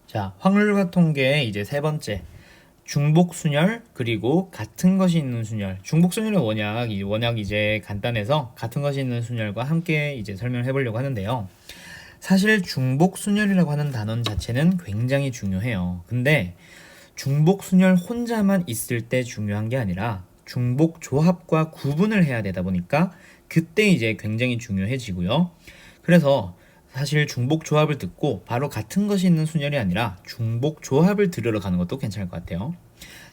자, 확률과 통계의 이제 세 번째. 중복순열 그리고 같은 것이 있는 순열. 중복순열의 원약 이제 간단해서 같은 것이 있는 순열과 함께 이제 설명해 보려고 하는데요. 사실 중복순열이라고 하는 단원 자체는 굉장히 중요해요. 근데 중복순열 혼자만 있을 때 중요한 게 아니라 중복조합과 구분을 해야 되다 보니까 그때 이제 굉장히 중요해지고요. 그래서 사실 중복조합을 듣고 바로 같은 것이 있는 순열이 아니라 중복조합을 들으러 가는 것도 괜찮을 것 같아요.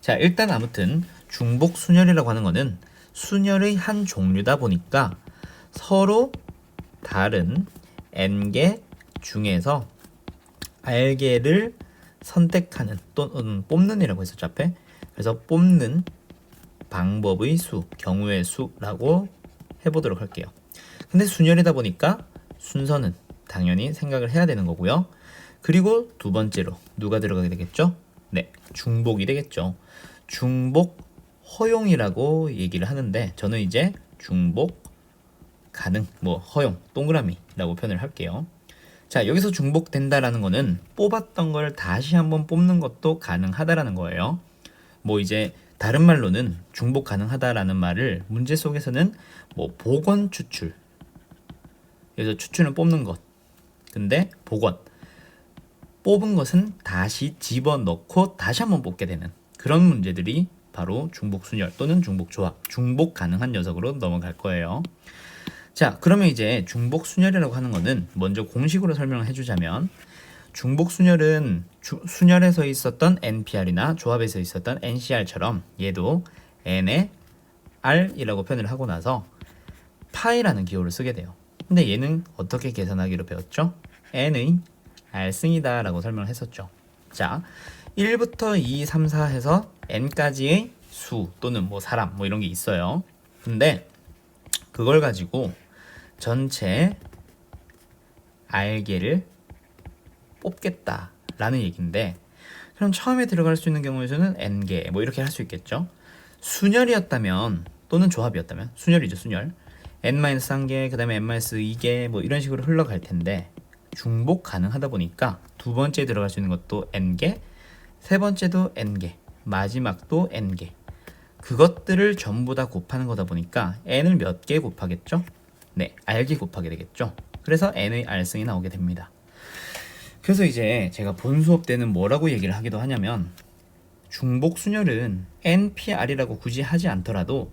자, 일단 아무튼 중복순열이라고 하는 거는 순열의 한 종류다 보니까 서로 다른 n개 중에서 r개를 선택하는 또는 뽑는이라고 했었죠 앞에. 그래서 뽑는 방법의 수, 경우의 수라고 해보도록 할게요. 근데 순열이다 보니까 순서는 당연히 생각을 해야 되는 거고요. 그리고 두 번째로 누가 들어가게 되겠죠? 네, 중복이 되겠죠. 중복 허용이라고 얘기를 하는데 저는 이제 중복 가능, 허용, 동그라미라고 표현을 할게요. 자, 여기서 중복된다라는 거는 뽑았던 걸 다시 한번 뽑는 것도 가능하다라는 거예요. 이제 다른 말로는 중복 가능하다라는 말을 문제 속에서는 복원 추출, 그래서 추출은 뽑는 것, 근데 복원, 뽑은 것은 다시 집어넣고 다시 한번 뽑게 되는 그런 문제들이 바로 중복순열 또는 중복조합, 중복 가능한 녀석으로 넘어갈 거예요. 자, 그러면 이제 중복순열이라고 하는 거는 먼저 공식으로 설명을 해주자면 중복순열은 순열에서 있었던 NPR이나 조합에서 있었던 NCR처럼 얘도 N의 R이라고 표현을 하고 나서 파이라는 기호를 쓰게 돼요. 근데 얘는 어떻게 계산하기로 배웠죠? N의 R승이다 라고 설명을 했었죠. 자, 1부터 2, 3, 4 해서 N까지의 수 또는 사람 이런 게 있어요. 근데 그걸 가지고 전체 R개를 뽑겠다라는 얘기인데, 그럼 처음에 들어갈 수 있는 경우에는 n개 이렇게 할 수 있겠죠. 순열이었다면 또는 조합이었다면 순열이죠, 순열. n-1개 그 다음에 n-2개 이런 식으로 흘러갈 텐데 중복 가능하다 보니까 두 번째 들어갈 수 있는 것도 n개, 세 번째도 n개, 마지막도 n개, 그것들을 전부 다 곱하는 거다 보니까 n을 몇 개 곱하겠죠? 네, r개 곱하게 되겠죠. 그래서 n의 r승이 나오게 됩니다. 그래서 이제 제가 본 수업 때는 뭐라고 얘기를 하기도 하냐면 중복순열은 NPR이라고 굳이 하지 않더라도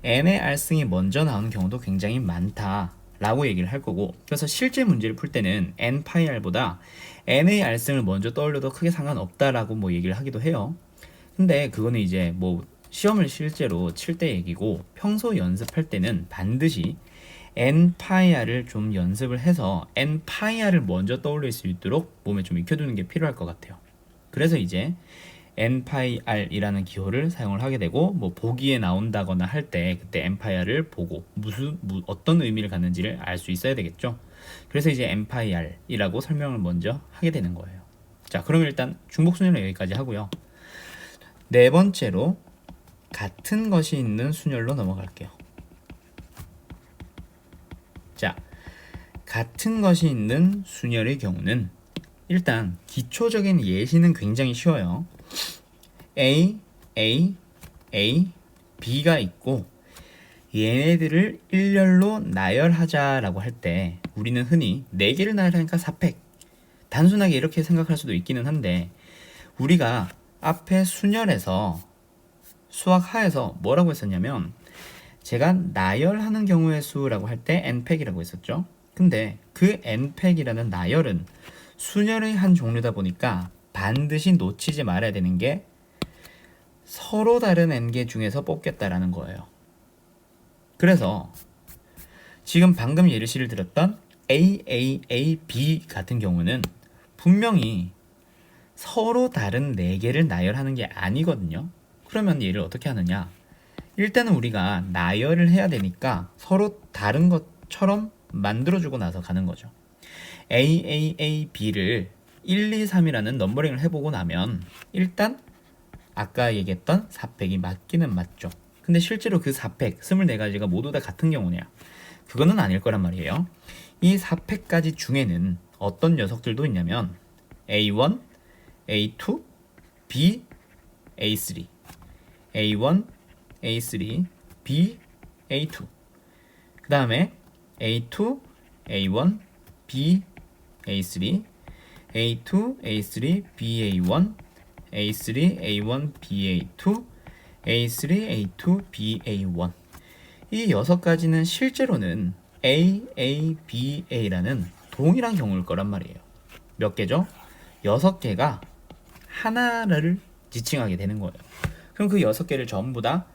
N의 R승이 먼저 나오는 경우도 굉장히 많다라고 얘기를 할 거고, 그래서 실제 문제를 풀 때는 N-R보다 N의 R승을 먼저 떠올려도 크게 상관없다라고 얘기를 하기도 해요. 근데 그거는 이제 시험을 실제로 칠 때 얘기고, 평소 연습할 때는 반드시 N파이R을 좀 연습을 해서 N파이R을 먼저 떠올릴 수 있도록 몸에 좀 익혀두는 게 필요할 것 같아요. 그래서 이제 N파이R이라는 기호를 사용을 하게 되고, 보기에 나온다거나 할 때 그때 N파이R을 보고 어떤 의미를 갖는지를 알 수 있어야 되겠죠. 그래서 이제 N파이R이라고 설명을 먼저 하게 되는 거예요. 자, 그러면 일단 중복순열은 여기까지 하고요. 네 번째로 같은 것이 있는 순열로 넘어갈게요. 자, 같은 것이 있는 순열의 경우는 일단 기초적인 예시는 굉장히 쉬워요. A, B가 있고 얘네들을 일렬로 나열하자라고 할 때 우리는 흔히 4개를 나열하니까 4팩, 단순하게 이렇게 생각할 수도 있기는 한데, 우리가 앞에 순열에서 수학하에서 뭐라고 했었냐면 제가 나열하는 경우의 수라고 할 때 n팩이라고 했었죠. 근데 그 n팩이라는 나열은 순열의 한 종류다 보니까 반드시 놓치지 말아야 되는 게 서로 다른 n개 중에서 뽑겠다라는 거예요. 그래서 지금 방금 예시를 들었던 B 같은 경우는 분명히 서로 다른 4개를 나열하는 게 아니거든요. 그러면 얘를 어떻게 하느냐? 일단은 우리가 나열을 해야 되니까 서로 다른 것처럼 만들어주고 나서 가는 거죠. B를 1, 2, 3이라는 넘버링을 해보고 나면 일단 아까 얘기했던 4팩이 맞기는 맞죠. 근데 실제로 그 4팩, 24가지가 모두 다 같은 경우냐? 그거는 아닐 거란 말이에요. 이 4팩까지 중에는 어떤 녀석들도 있냐면 A1, A2, B, A3, A1, A3, B, A2. 그 다음에 A2, A1, B, A3, A2, A3, B, A1, A3, A1, B, A2, A3, A2, B, A1. 이 6가지는 실제로는 A, A, B, A라는 동일한 경우일 거란 말이에요. 몇 개죠? 6개가 하나를 지칭하게 되는 거예요. 그럼 그 6개를 전부 다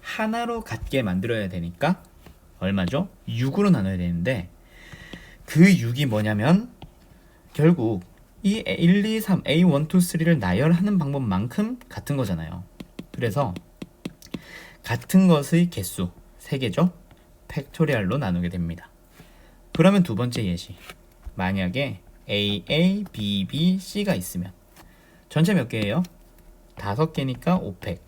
하나로 같게 만들어야 되니까 얼마죠? 6으로 나눠야 되는데 그 6이 뭐냐면 결국 이 1, 2, 3, A, 1, 2, 3를 나열하는 방법만큼 같은 거잖아요. 그래서 같은 것의 개수 3개죠? 팩토리얼로 나누게 됩니다. 그러면 두 번째 예시. 만약에 A, A, B, B, C가 있으면 전체 몇 개예요? 5개니까 5팩.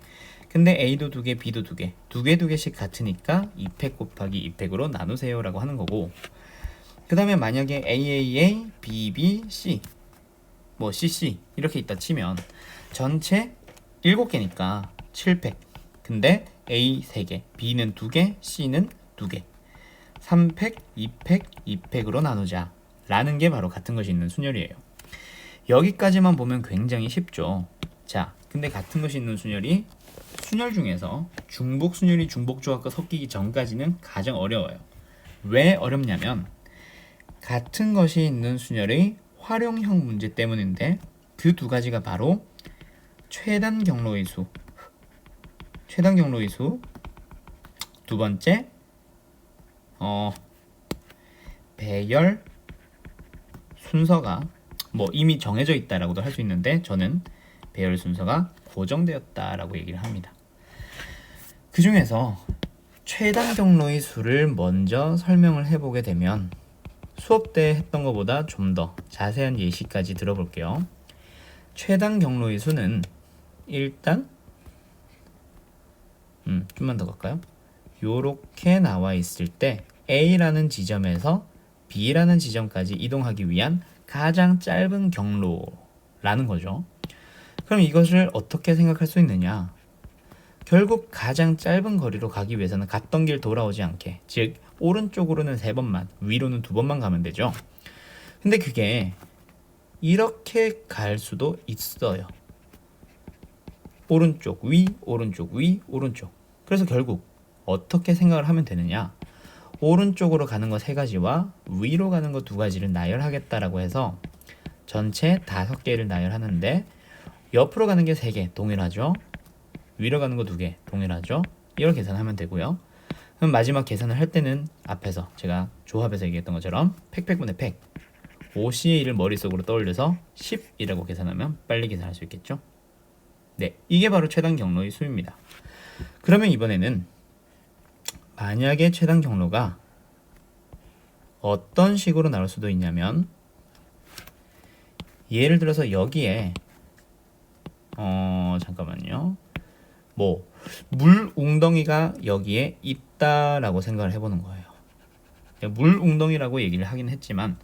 근데 A도 2개, B도 2개. 2개씩 같으니까 2팩 곱하기 2팩으로 나누세요 라고 하는 거고, 그 다음에 만약에 AAA, BB, C 뭐 CC 이렇게 있다 치면 전체 7개니까 7팩. 근데 A 3개, B는 2개, C는 2개. 3팩, 2팩, 2팩으로 나누자 라는 게 바로 같은 것이 있는 순열이에요. 여기까지만 보면 굉장히 쉽죠. 자, 근데 같은 것이 있는 순열이 순열 중에서 중복 순열이 중복 조합과 섞이기 전까지는 가장 어려워요. 왜 어렵냐면 같은 것이 있는 순열의 활용형 문제 때문인데 그 2가지가 바로 최단 경로의 수, 두 번째 배열 순서가 뭐 이미 정해져 있다라고도 할 수 있는데 저는 배열 순서가 고정되었다라고 얘기를 합니다. 그 중에서 최단 경로의 수를 먼저 설명을 해보게 되면 수업 때 했던 것보다 좀 더 자세한 예시까지 들어볼게요. 최단 경로의 수는 일단 좀만 더 갈까요? 요렇게 나와 있을 때 A라는 지점에서 B라는 지점까지 이동하기 위한 가장 짧은 경로라는 거죠. 그럼 이것을 어떻게 생각할 수 있느냐? 결국 가장 짧은 거리로 가기 위해서는 갔던 길 돌아오지 않게, 즉 오른쪽으로는 3번만, 위로는 2번만 가면 되죠. 근데 그게 이렇게 갈 수도 있어요. 오른쪽 위, 오른쪽 위, 오른쪽. 그래서 결국 어떻게 생각을 하면 되느냐? 오른쪽으로 가는 거 3가지와 위로 가는 거 2가지를 나열하겠다라고 해서 전체 5개를 나열하는데 옆으로 가는 게 3개 동일하죠. 위로 가는 거 2개 동일하죠. 이걸 계산하면 되고요. 그럼 마지막 계산을 할 때는 앞에서 제가 조합에서 얘기했던 것처럼 팩분의 팩 5CA를 머릿속으로 떠올려서 10이라고 계산하면 빨리 계산할 수 있겠죠. 네, 이게 바로 최단 경로의 수입니다. 그러면 이번에는 만약에 최단 경로가 어떤 식으로 나올 수도 있냐면 예를 들어서 여기에 잠깐만요. 뭐 물 웅덩이가 여기에 있다라고 생각을 해보는 거예요. 물 웅덩이라고 얘기를 하긴 했지만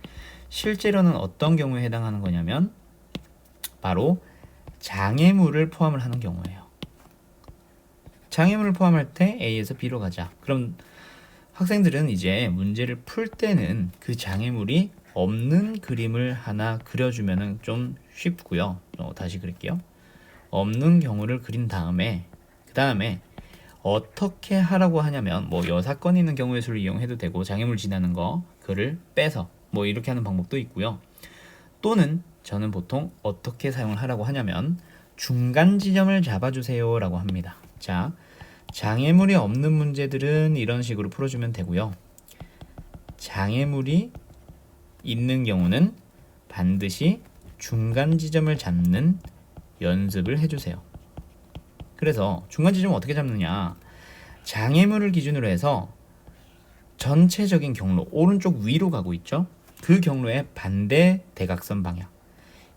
실제로는 어떤 경우에 해당하는 거냐면 바로 장애물을 포함을 하는 경우예요. 장애물을 포함할 때 A에서 B로 가자. 그럼 학생들은 이제 문제를 풀 때는 그 장애물이 없는 그림을 하나 그려주면 좀 쉽고요. 다시 그릴게요. 없는 경우를 그린 다음에 그 다음에 어떻게 하라고 하냐면 뭐 여사건이 있는 경우의 수를 이용해도 되고 장애물 지나는 거 그를 빼서 뭐 이렇게 하는 방법도 있고요. 또는 저는 보통 어떻게 사용을 하라고 하냐면 중간 지점을 잡아주세요 라고 합니다. 자, 장애물이 없는 문제들은 이런 식으로 풀어주면 되고요. 장애물이 있는 경우는 반드시 중간 지점을 잡는 연습을 해주세요. 그래서 중간 지점을 어떻게 잡느냐? 장애물을 기준으로 해서 전체적인 경로, 오른쪽 위로 가고 있죠? 그 경로의 반대 대각선 방향,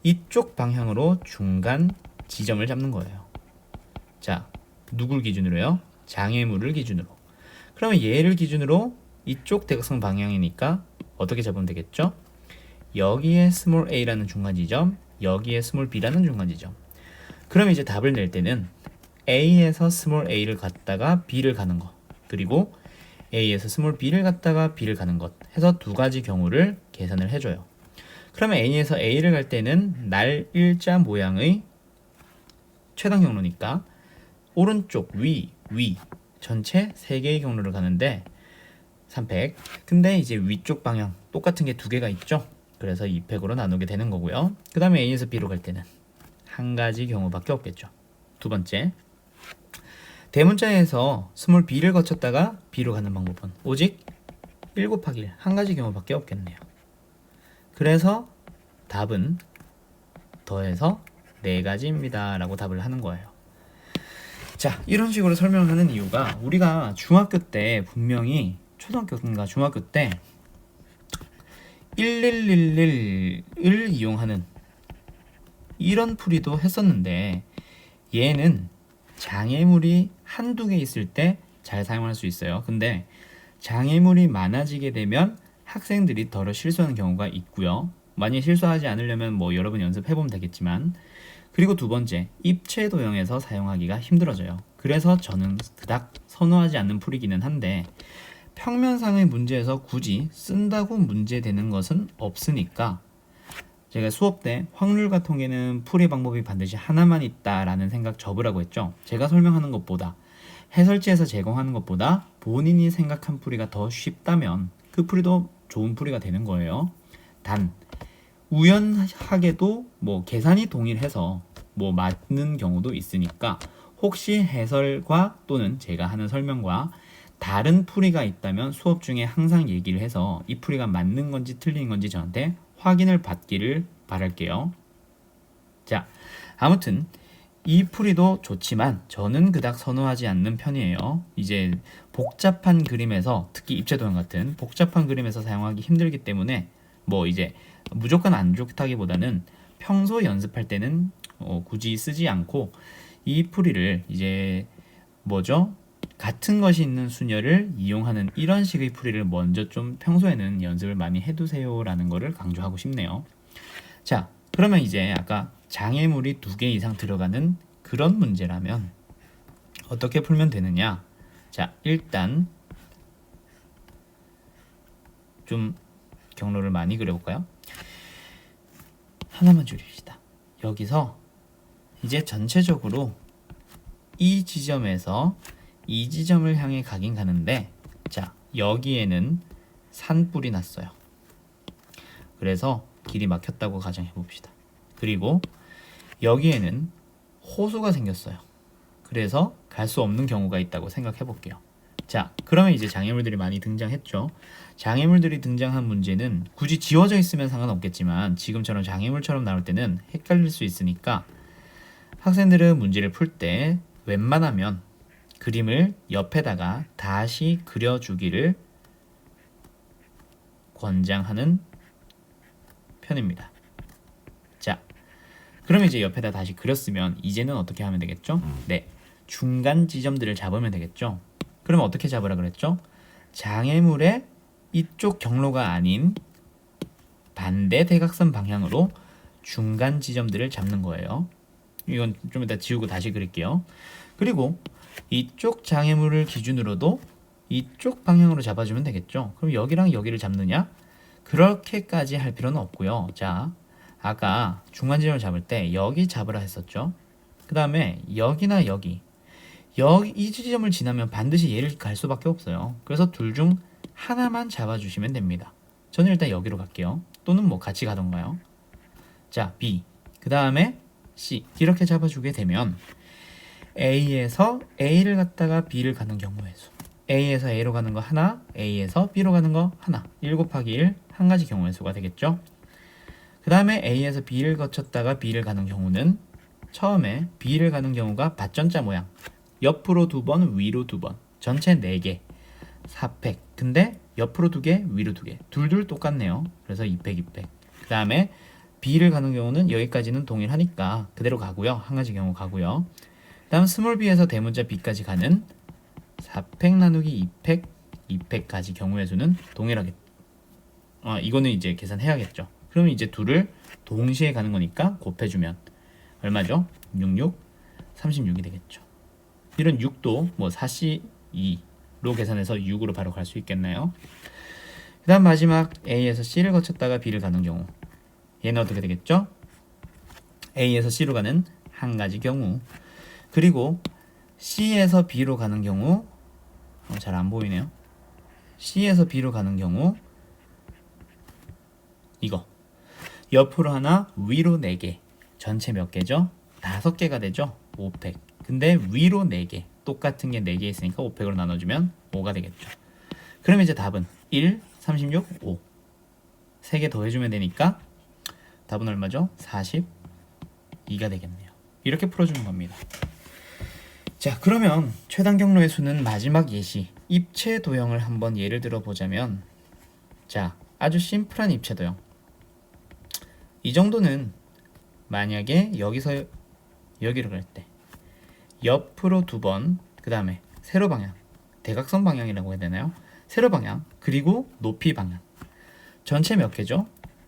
이쪽 방향으로 중간 지점을 잡는 거예요. 자, 누굴 기준으로요? 장애물을 기준으로. 그러면 얘를 기준으로 이쪽 대각선 방향이니까 어떻게 잡으면 되겠죠? 여기에 스몰 a라는 중간 지점, 여기에 스몰 b라는 중간지점. 그럼 이제 답을 낼 때는 A에서 스몰 a를 갔다가 B를 가는 것, 그리고 A에서 스몰 b를 갔다가 B를 가는 것 해서 두 가지 경우를 계산을 해줘요. 그러면 A에서 A를 갈 때는 날 일자 모양의 최단 경로니까 오른쪽 위 전체 3개의 경로를 가는데 3팩. 근데 이제 위쪽 방향 똑같은 게 2개가 있죠. 그래서 2팩으로 나누게 되는 거고요. 그 다음에 A에서 B로 갈 때는 한 가지 경우밖에 없겠죠. 두 번째, 대문자에서 스몰 b를 거쳤다가 b로 가는 방법은 오직 1 곱하기 1, 한 가지 경우밖에 없겠네요. 그래서 답은 더해서 4가지입니다 라고 답을 하는 거예요. 자, 이런 식으로 설명하는 이유가 우리가 중학교 때 분명히 초등학교인가 중학교 때 1111을 이용하는 이런 풀이도 했었는데 얘는 장애물이 한두 개 있을 때 잘 사용할 수 있어요. 근데 장애물이 많아지게 되면 학생들이 덜어 실수하는 경우가 있고요. 만약 실수하지 않으려면 뭐 여러분 연습해보면 되겠지만, 그리고 두 번째, 입체 도형에서 사용하기가 힘들어져요. 그래서 저는 그닥 선호하지 않는 풀이기는 한데 평면상의 문제에서 굳이 쓴다고 문제되는 것은 없으니까 제가 수업 때 확률과 통계는 풀이 방법이 반드시 하나만 있다라는 생각 접으라고 했죠. 제가 설명하는 것보다 해설지에서 제공하는 것보다 본인이 생각한 풀이가 더 쉽다면 그 풀이도 좋은 풀이가 되는 거예요. 단 우연하게도 뭐 계산이 동일해서 뭐 맞는 경우도 있으니까 혹시 해설과 또는 제가 하는 설명과 다른 풀이가 있다면 수업 중에 항상 얘기를 해서 이 풀이가 맞는 건지 틀린 건지 저한테 확인을 받기를 바랄게요. 자, 아무튼 이 풀이도 좋지만 저는 그닥 선호하지 않는 편이에요. 이제 복잡한 그림에서, 특히 입체도형 같은 복잡한 그림에서 사용하기 힘들기 때문에 뭐 이제 무조건 안 좋다기보다는 평소 연습할 때는 굳이 쓰지 않고 이 풀이를 이제 뭐죠? 같은 것이 있는 순열을 이용하는 이런 식의 풀이를 먼저 좀 평소에는 연습을 많이 해두세요 라는 거를 강조하고 싶네요. 자, 그러면 이제 아까 장애물이 2개 이상 들어가는 그런 문제라면 어떻게 풀면 되느냐? 자, 일단 좀 경로를 많이 그려볼까요? 하나만 줄입시다. 여기서 이제 전체적으로 이 지점에서 이 지점을 향해 가긴 가는데, 자, 여기에는 산불이 났어요. 그래서 길이 막혔다고 가정해 봅시다. 그리고 여기에는 호수가 생겼어요. 그래서 갈 수 없는 경우가 있다고 생각해 볼게요. 자, 그러면 이제 장애물들이 많이 등장했죠. 장애물들이 등장한 문제는 굳이 지워져 있으면 상관없겠지만 지금처럼 장애물처럼 나올 때는 헷갈릴 수 있으니까 학생들은 문제를 풀 때 웬만하면 그림을 옆에다가 다시 그려주기를 권장하는 편입니다. 자, 그럼 이제 옆에다 다시 그렸으면 이제는 어떻게 하면 되겠죠? 네, 중간 지점들을 잡으면 되겠죠. 그러면 어떻게 잡으라 그랬죠? 장애물의 이쪽 경로가 아닌 반대 대각선 방향으로 중간 지점들을 잡는 거예요. 이건 좀 이따 지우고 다시 그릴게요. 그리고 이쪽 장애물을 기준으로도 이쪽 방향으로 잡아주면 되겠죠. 그럼 여기랑 여기를 잡느냐? 그렇게까지 할 필요는 없고요. 자, 아까 중간 지점을 잡을 때 여기 잡으라 했었죠. 그 다음에 여기나 여기 이 지점을 지나면 반드시 얘를 갈 수밖에 없어요. 그래서 둘 중 하나만 잡아주시면 됩니다. 저는 일단 여기로 갈게요. 또는 뭐 같이 가던가요. 자, B, 그 다음에 C 이렇게 잡아주게 되면 A에서 A를 갔다가 B를 가는 경우의 수, A에서 A로 가는 거 하나, A에서 B로 가는 거 하나, 1 곱하기 1, 한 가지 경우의 수가 되겠죠. 그 다음에 A에서 B를 거쳤다가 B를 가는 경우는 처음에 B를 가는 경우가 밭전자 모양, 옆으로 2번, 위로 2번, 전체 4개, 4팩. 근데 옆으로 2개, 위로 2개, 둘둘 똑같네요. 그래서 2팩, 2팩. 그 다음에 B를 가는 경우는 여기까지는 동일하니까 그대로 가고요. 한 가지 경우 가고요. 다음 스몰 b에서 대문자 b까지 가는 4팩 나누기 2팩, 2팩까지 경우의 수는 동일하게 이거는 이제 계산해야겠죠. 그러면 이제 둘을 동시에 가는 거니까 곱해주면 얼마죠? 66, 36이 되겠죠. 이런 6도 뭐 4C2로 계산해서 6으로 바로 갈 수 있겠나요? 그 다음 마지막 A에서 C를 거쳤다가 B를 가는 경우 얘는 어떻게 되겠죠? A에서 C로 가는 한 가지 경우, 그리고 C에서 B로 가는 경우 잘 안 보이네요. C에서 B로 가는 경우 이거 옆으로 하나 위로 4개, 전체 몇 개죠? 5개가 되죠? 5팩. 근데 위로 4개, 똑같은 게 4개 있으니까 5팩으로 나눠주면 5가 되겠죠. 그럼 이제 답은 1, 36, 5 3개 더해주면 되니까 답은 얼마죠? 42가 되겠네요. 이렇게 풀어주는 겁니다. 자, 그러면 최단 경로의 수는 마지막 예시 입체 도형을 한번 예를 들어 보자면, 자, 아주 심플한 입체 도형. 이 정도는 만약에 여기서 여기로 갈 때 옆으로 2번, 그 다음에 세로 방향, 대각선 방향이라고 해야 되나요? 세로 방향, 그리고 높이 방향. 전체 몇 개죠?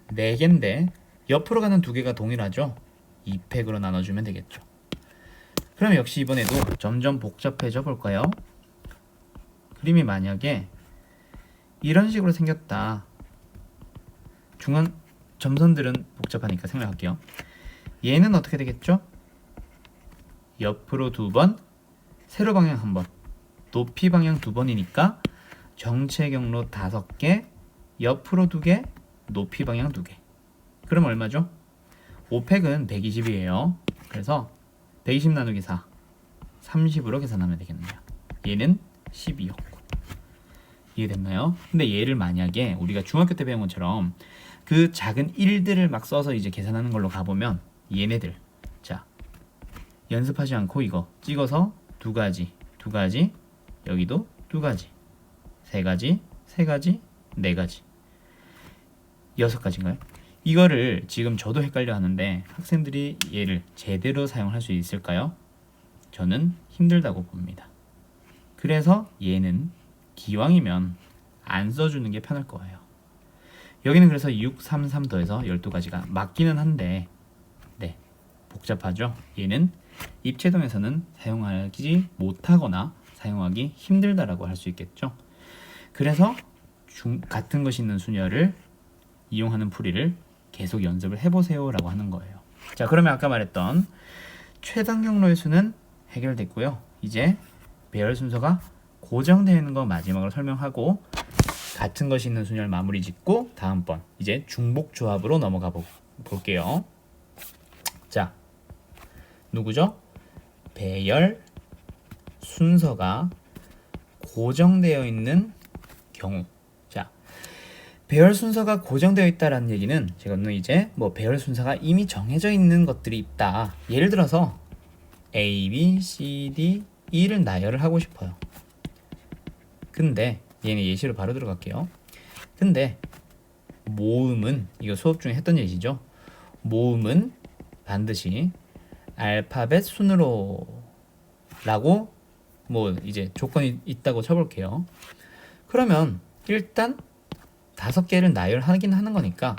4개인데 옆으로 가는 2개가 동일하죠? 2팩으로 나눠주면 되겠죠. 그럼 역시 이번에도 점점 복잡해져 볼까요? 그림이 만약에 이런 식으로 생겼다. 중간 점선들은 복잡하니까 생략할게요. 얘는 어떻게 되겠죠? 옆으로 2번, 세로 방향 1번, 높이 방향 2번이니까 정체 경로 5개, 옆으로 2개, 높이 방향 2개. 그럼 얼마죠? 5팩은 120이에요. 그래서 120 나누기 4, 30으로 계산하면 되겠네요. 얘는 12였고. 이해됐나요? 근데 얘를 만약에 우리가 중학교 때 배운 것처럼 그 작은 1들을 막 써서 이제 계산하는 걸로 가보면 얘네들, 자, 연습하지 않고 이거 찍어서 2가지, 2가지, 여기도 2가지, 3가지, 3가지, 4가지, 6가지인가요? 이거를 지금 저도 헷갈려 하는데 학생들이 얘를 제대로 사용할 수 있을까요? 저는 힘들다고 봅니다. 그래서 얘는 기왕이면 안 써주는 게 편할 거예요. 여기는 그래서 6, 3, 3 더해서 12가지가 맞기는 한데, 네, 복잡하죠? 얘는 입체동에서는 사용하지 못하거나 사용하기 힘들다라고 할 수 있겠죠. 그래서 같은 것이 있는 순열을 이용하는 풀이를 계속 연습을 해보세요 라고 하는 거예요. 자, 그러면 아까 말했던 최단 경로의 수는 해결됐고요. 이제 배열 순서가 고정되어 있는 거 마지막으로 설명하고 같은 것이 있는 순열 마무리 짓고 다음번 이제 중복 조합으로 넘어가 볼게요. 자, 누구죠? 배열 순서가 고정되어 있는 경우. 자, 배열 순서가 고정되어 있다라는 얘기는 지금은 이제 뭐 배열 순서가 이미 정해져 있는 것들이 있다. 예를 들어서 A, B, C, D, E를 나열을 하고 싶어요. 근데 얘는 예시로 바로 들어갈게요. 근데 모음은, 이거 수업 중에 했던 예시죠. 모음은 반드시 알파벳 순으로 라고 뭐 이제 조건이 있다고 쳐볼게요. 그러면 일단 5개를 나열하긴 하는 거니까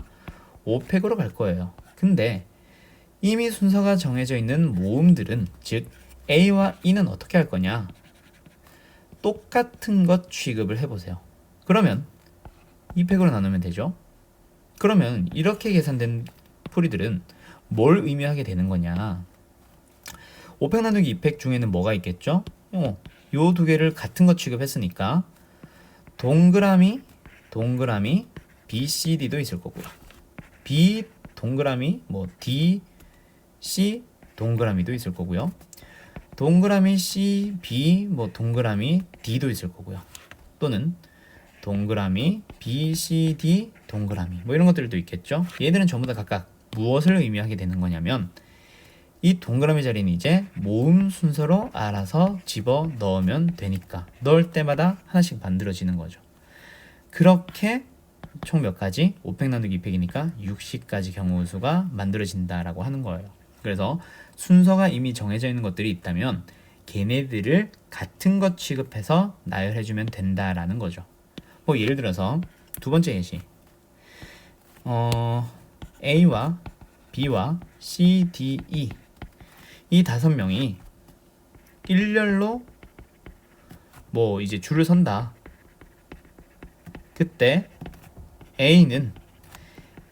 5팩으로 갈 거예요. 근데 이미 순서가 정해져 있는 모음들은, 즉 A와 E는 어떻게 할 거냐? 똑같은 것 취급을 해보세요. 그러면 2팩으로 나누면 되죠. 그러면 이렇게 계산된 풀이들은 뭘 의미하게 되는 거냐? 5팩 나누기 2팩 중에는 뭐가 있겠죠? 요 2개를 같은 것 취급했으니까 동그라미 B, C, D도 있을 거고요. B 동그라미 뭐 D, C 동그라미도 있을 거고요. 동그라미 C, B 뭐 동그라미 D도 있을 거고요. 또는 동그라미 B, C, D 동그라미 뭐 이런 것들도 있겠죠. 얘들은 전부 다 각각 무엇을 의미하게 되는 거냐면 이 동그라미 자리는 이제 모음 순서로 알아서 집어 넣으면 되니까 넣을 때마다 하나씩 만들어지는 거죠. 그렇게 총 몇 가지? 5팩 나누기 2팩이니까 60가지 경우 수가 만들어진다라고 하는 거예요. 그래서 순서가 이미 정해져 있는 것들이 있다면 걔네들을 같은 것 취급해서 나열해주면 된다라는 거죠. 뭐 예를 들어서 두 번째 예시, A와 B와 C, D, E 이 5명이 일렬로 뭐 이제 줄을 선다. 그때 A는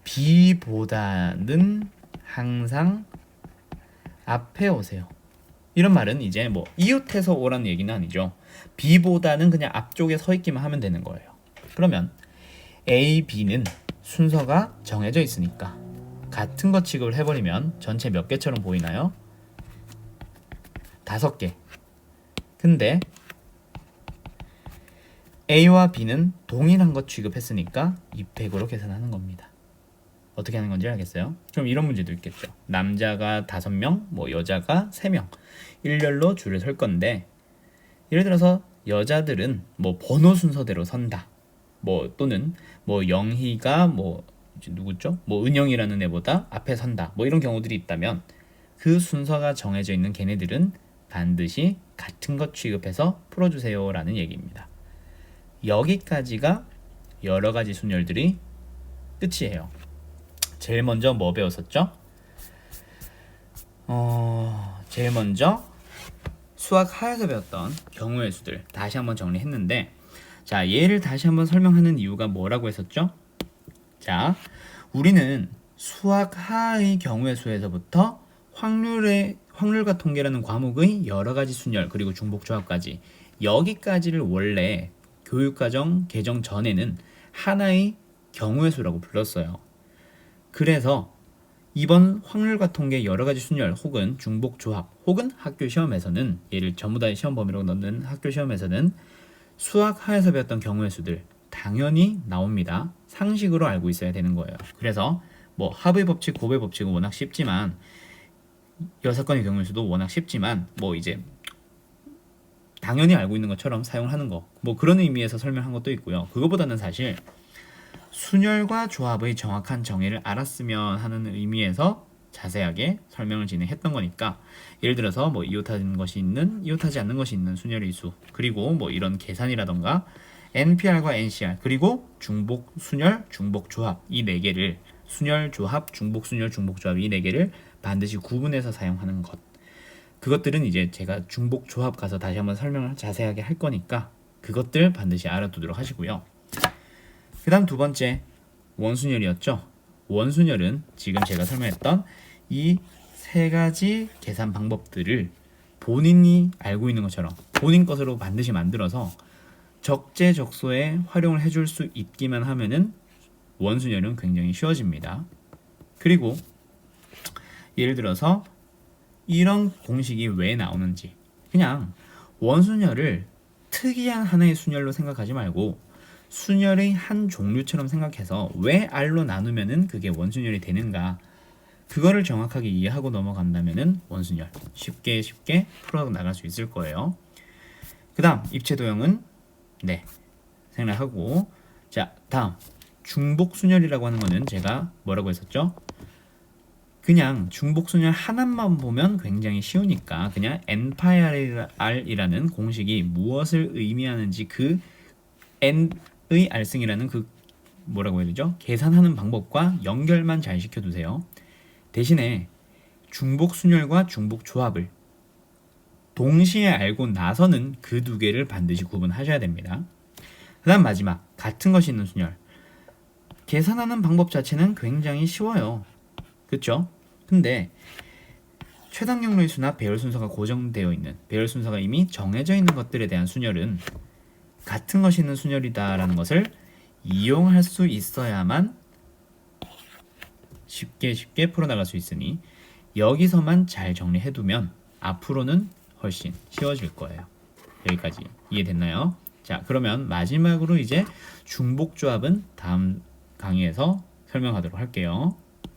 B보다는 항상 앞에 오세요. 이런 말은 이제 뭐 이웃해서 오라는 얘기는 아니죠. B보다는 그냥 앞쪽에 서 있기만 하면 되는 거예요. 그러면 A, B는 순서가 정해져 있으니까 같은 거 취급을 해버리면 전체 몇 개처럼 보이나요? 5개. 근데 A와 B는 동일한 것 취급했으니까 2팩으로 계산하는 겁니다. 어떻게 하는 건지 알겠어요? 그럼 이런 문제도 있겠죠. 남자가 5명, 뭐 여자가 3명 일렬로 줄을 설 건데 예를 들어서 여자들은 뭐 번호 순서대로 선다. 뭐 또는 뭐 영희가 뭐 누구죠? 뭐 은영이라는 애보다 앞에 선다. 뭐 이런 경우들이 있다면 그 순서가 정해져 있는 걔네들은 반드시 같은 것 취급해서 풀어주세요라는 얘기입니다. 여기까지가 여러 가지 순열들이 끝이에요. 제일 먼저 뭐 배웠었죠? 제일 먼저 수학 하에서 배웠던 경우의 수들 다시 한번 정리했는데, 자, 얘를 다시 한번 설명하는 이유가 뭐라고 했었죠? 자, 우리는 수학 하의 경우의 수에서부터 확률과 통계라는 과목의 여러 가지 순열 그리고 중복조합까지 여기까지를 원래 교육과정 개정 전에는 하나의 경우의 수라고 불렀어요. 그래서 이번 확률과 통계 여러 가지 순열 혹은 중복조합 혹은 학교 시험에서는 얘를 전부 다 시험 범위로 넣는 학교 시험에서는 수학 하에서 배웠던 경우의 수들 당연히 나옵니다. 상식으로 알고 있어야 되는 거예요. 그래서 뭐 합의 법칙, 곱의 법칙은 워낙 쉽지만 여사건의 경우의 수도 워낙 쉽지만 뭐 이제 당연히 알고 있는 것처럼 사용하는 거 뭐 그런 의미에서 설명한 것도 있고요. 그거보다는 사실 순열과 조합의 정확한 정의를 알았으면 하는 의미에서 자세하게 설명을 진행했던 거니까 예를 들어서 뭐 이웃하는 것이 있는, 이웃하지 않는 것이 있는 순열의 수 그리고 뭐 이런 계산이라던가 NPR과 NCR 그리고 중복 순열, 중복 조합 이 4개를 순열, 조합, 중복 순열, 중복 조합 이 4개를 반드시 구분해서 사용하는 것 그것들은 이제 제가 중복 조합 가서 다시 한번 설명을 자세하게 할 거니까 그것들 반드시 알아두도록 하시고요. 그 다음 두 번째 원순열이었죠. 원순열은 지금 제가 설명했던 이 3가지 계산 방법들을 본인이 알고 있는 것처럼 본인 것으로 반드시 만들어서 적재적소에 활용을 해줄 수 있기만 하면은 원순열은 굉장히 쉬워집니다. 그리고 예를 들어서 이런 공식이 왜 나오는지 그냥 원순열을 특이한 하나의 순열로 생각하지 말고 순열의 한 종류처럼 생각해서 왜 R로 나누면은 그게 원순열이 되는가 그거를 정확하게 이해하고 넘어간다면은 원순열 쉽게 풀어 나갈 수 있을 거예요. 그 다음 입체도형은 네 생략하고 자 다음 중복순열이라고 하는 거는 제가 뭐라고 했었죠? 그냥 중복순열 하나만 보면 굉장히 쉬우니까 그냥 NPR이라는 공식이 무엇을 의미하는지 그 N의 R승이라는 그 뭐라고 해야 되죠? 계산하는 방법과 연결만 잘 시켜두세요. 대신에 중복순열과 중복조합을 동시에 알고 나서는 그 2개를 반드시 구분하셔야 됩니다. 그 다음 마지막 같은 것이 있는 순열 계산하는 방법 자체는 굉장히 쉬워요. 그쵸? 근데 최단경로의 수나 배열 순서가 고정되어 있는 배열 순서가 이미 정해져 있는 것들에 대한 순열은 같은 것이 있는 순열이다라는 것을 이용할 수 있어야만 쉽게 풀어나갈 수 있으니 여기서만 잘 정리해두면 앞으로는 훨씬 쉬워질 거예요. 여기까지 이해됐나요? 자, 그러면 마지막으로 이제 중복조합은 다음 강의에서 설명하도록 할게요.